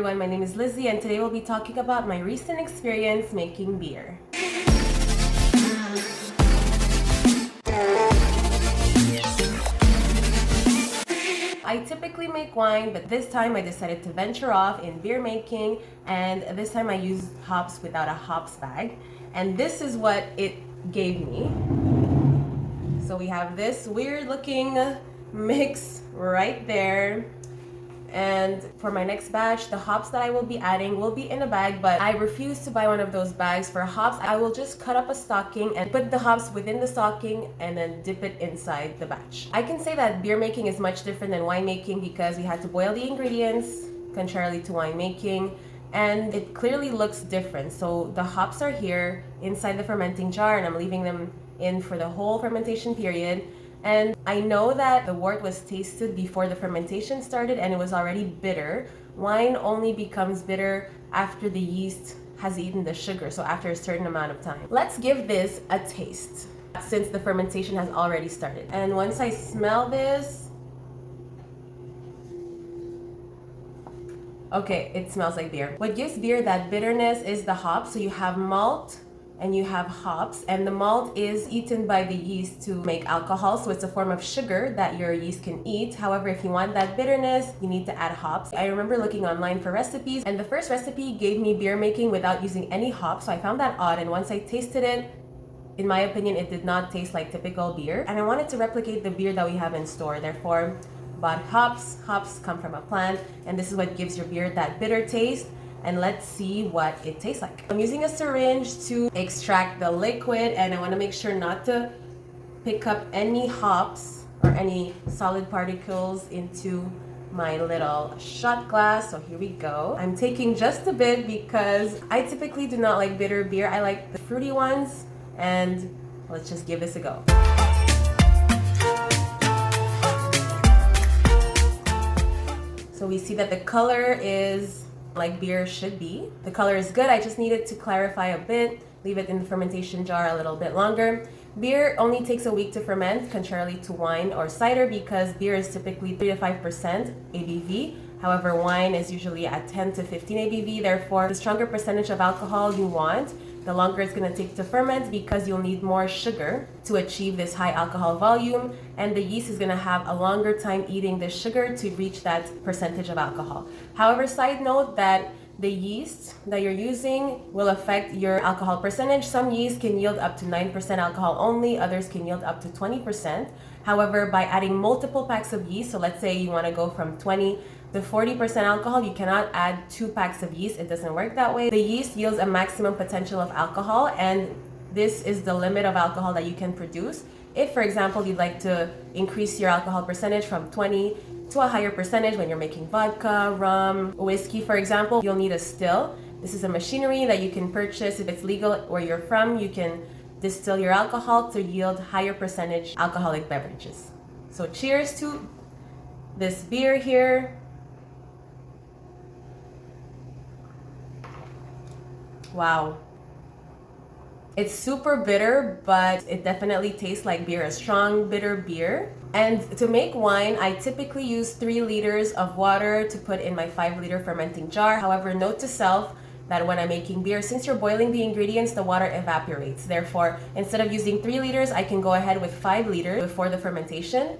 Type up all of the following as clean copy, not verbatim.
everyone, my name is Lizzie and today we'll be talking about my recent experience making beer. I typically make wine, but this time I decided to venture off in beer making, and this time I used hops without a hops bag, and this is what it gave me. So we have this weird looking mix right there. And for my next batch, the hops that I will be adding will be in a bag, but I refuse to buy one of those bags for hops. I will just cut up a stocking and put the hops within the stocking and then dip it inside the batch. I can say that beer making is much different than wine making because we had to boil the ingredients, contrarily to wine making, and it clearly looks different. So the hops are here inside the fermenting jar and I'm leaving them in for the whole fermentation period. And I know that the wort was tasted before the fermentation started and it was already bitter. Wine only becomes bitter after the yeast has eaten the sugar, so after a certain amount of time. Let's give this a taste since the fermentation has already started. And once I smell this, okay, it smells like beer. What gives beer that bitterness is the hops. So you have malt and you have hops, and the malt is eaten by the yeast to make alcohol, so it's a form of sugar that your yeast can eat. However, if you want that bitterness, you need to add hops. I remember looking online for recipes, and the first recipe gave me beer making without using any hops, so I found that odd, and once I tasted it, in my opinion, it did not taste like typical beer, and I wanted to replicate the beer that we have in store. Therefore, bought hops. Hops come from a plant, and this is what gives your beer that bitter taste. And let's see what it tastes like. I'm using a syringe to extract the liquid, and I want to make sure not to pick up any hops or any solid particles into my little shot glass. So here we go. I'm taking just a bit because I typically do not like bitter beer. I like the fruity ones, and let's just give this a go. So we see that the color is like beer should be. The color is good. I just needed to clarify a bit, leave it in the fermentation jar a little bit longer. Beer only takes a week to ferment, contrarily to wine or cider, because beer is typically 3 to 5% ABV. However, wine is usually at 10 to 15 ABV. Therefore, the stronger percentage of alcohol you want, the longer it's going to take to ferment, because you'll need more sugar to achieve this high alcohol volume, and the yeast is going to have a longer time eating the sugar to reach that percentage of alcohol. However, side note that the yeast that you're using will affect your alcohol percentage. Some yeast can yield up to 9% alcohol only, others can yield up to 20%. However, by adding multiple packs of yeast, so let's say you want to go from 20 to 40% alcohol, you cannot add 2 packs of yeast. It doesn't work that way. The yeast yields a maximum potential of alcohol, and this is the limit of alcohol that you can produce. If, for example, you'd like to increase your alcohol percentage from 20 to a higher percentage when you're making vodka, rum, whiskey, for example, you'll need a still. This is a machinery that you can purchase. If it's legal where you're from, you can distill your alcohol to yield higher percentage alcoholic beverages. So cheers to this beer here. Wow. It's super bitter, but it definitely tastes like beer, a strong bitter beer. And to make wine, I typically use 3 liters of water to put in my 5-liter fermenting jar. However, note to self that when I'm making beer, since you're boiling the ingredients, the water evaporates. Therefore, instead of using 3 liters, I can go ahead with 5 liters before the fermentation.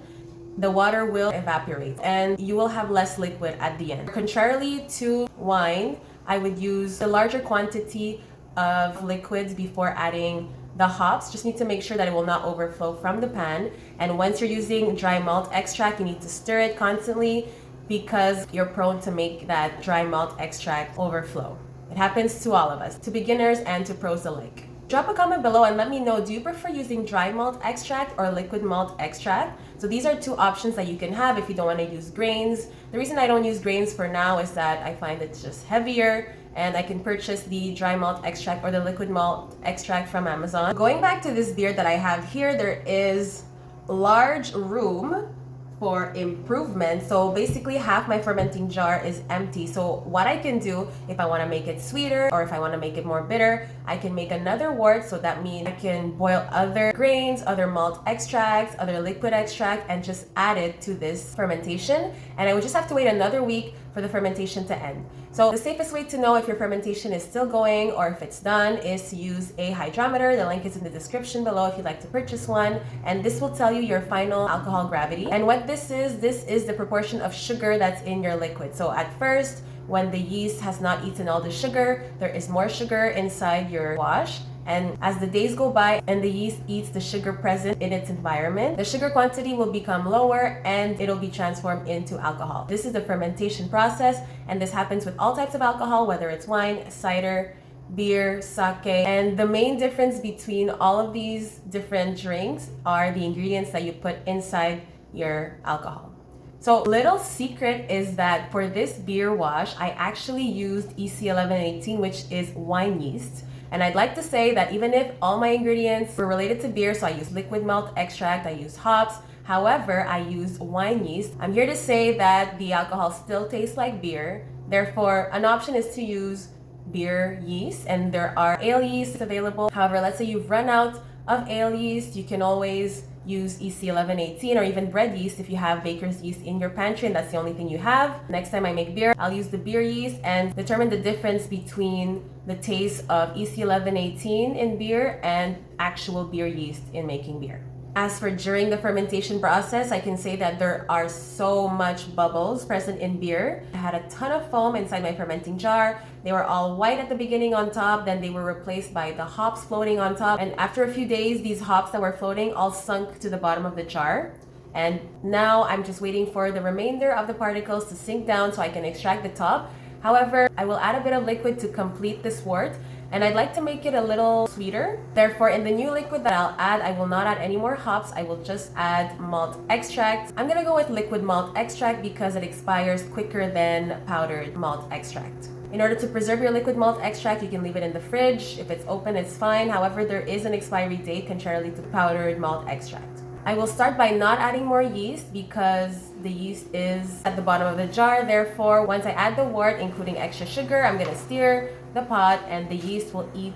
The water will evaporate and you will have less liquid at the end. Contrarily to wine, I would use a larger quantity of liquids before adding the hops. Just need to make sure that it will not overflow from the pan. And once you're using dry malt extract, you need to stir it constantly because you're prone to make that dry malt extract overflow. It happens to all of us, to beginners and to pros alike. Drop a comment below and let me know, do you prefer using dry malt extract or liquid malt extract? So these are 2 options that you can have if you don't want to use grains. The reason I don't use grains for now is that I find it's just heavier, and I can purchase the dry malt extract or the liquid malt extract from Amazon. Going back to this beer that I have here, there is large room for improvement. So basically half my fermenting jar is empty. So what I can do, if I want to make it sweeter or if I want to make it more bitter, I can make another wort. So that means I can boil other grains, other malt extracts, other liquid extract, and just add it to this fermentation. And I would just have to wait another week for the fermentation to end. So the safest way to know if your fermentation is still going or if it's done is to use a hydrometer. The link is in the description below if you'd like to purchase one. And this will tell you your final alcohol gravity. And what this is the proportion of sugar that's in your liquid. So at first, when the yeast has not eaten all the sugar, there is more sugar inside your wash. And as the days go by and the yeast eats the sugar present in its environment, the sugar quantity will become lower and it'll be transformed into alcohol. This is the fermentation process, and this happens with all types of alcohol, whether it's wine, cider, beer, sake. And the main difference between all of these different drinks are the ingredients that you put inside your alcohol. So little secret is that for this beer wash, I actually used EC1118, which is wine yeast. And I'd like to say that even if all my ingredients were related to beer, so I used liquid malt extract, I used hops, however, I used wine yeast, I'm here to say that the alcohol still tastes like beer. Therefore, an option is to use beer yeast, and there are ale yeasts available. However, let's say you've run out of ale yeast, you can always use EC1118 or even bread yeast if you have baker's yeast in your pantry and that's the only thing you have. Next time I make beer, I'll use the beer yeast and determine the difference between the taste of EC1118 in beer and actual beer yeast in making beer. As for during the fermentation process, I can say that there are so much bubbles present in beer. I had a ton of foam inside my fermenting jar. They were all white at the beginning on top, then they were replaced by the hops floating on top. And after a few days, these hops that were floating all sunk to the bottom of the jar. And now I'm just waiting for the remainder of the particles to sink down so I can extract the top. However, I will add a bit of liquid to complete this wort, and I'd like to make it a little sweeter. Therefore, in the new liquid that I'll add, I will not add any more hops. I will just add malt extract. I'm gonna go with liquid malt extract because it expires quicker than powdered malt extract. In order to preserve your liquid malt extract, you can leave it in the fridge. If it's open, it's fine. However, there is an expiry date contrarily to powdered malt extract. I will start by not adding more yeast because the yeast is at the bottom of the jar. Therefore, once I add the wort, including extra sugar, I'm gonna stir the pot and the yeast will eat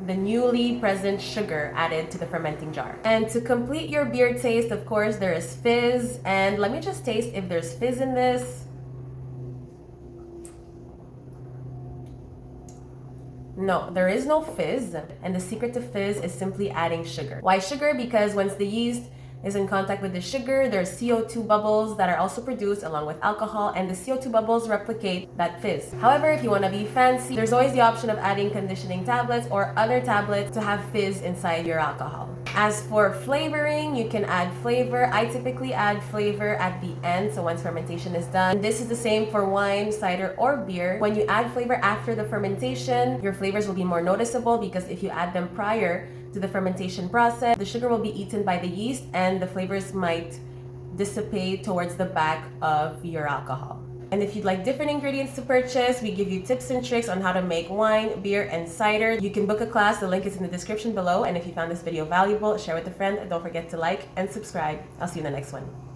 the newly present sugar added to the fermenting jar. And to complete your beer taste, of course, there is fizz. And let me just taste if there's fizz in this. No, there is no fizz. And the secret to fizz is simply adding sugar. Why sugar? Because once the yeast is in contact with the sugar, there's CO2 bubbles that are also produced along with alcohol, and the CO2 bubbles replicate that fizz. However, if you want to be fancy, there's always the option of adding conditioning tablets or other tablets to have fizz inside your alcohol. As for flavoring, you can add flavor. I typically add flavor at the end, so once fermentation is done. This is the same for wine, cider, or beer. When you add flavor after the fermentation, your flavors will be more noticeable because if you add them prior to the fermentation process, the sugar will be eaten by the yeast and the flavors might dissipate towards the back of your alcohol. And if you'd like different ingredients to purchase, we give you tips and tricks on how to make wine, beer, and cider. You can book a class. The link is in the description below. And if you found this video valuable, share with a friend. Don't forget to like and subscribe. I'll see you in the next one.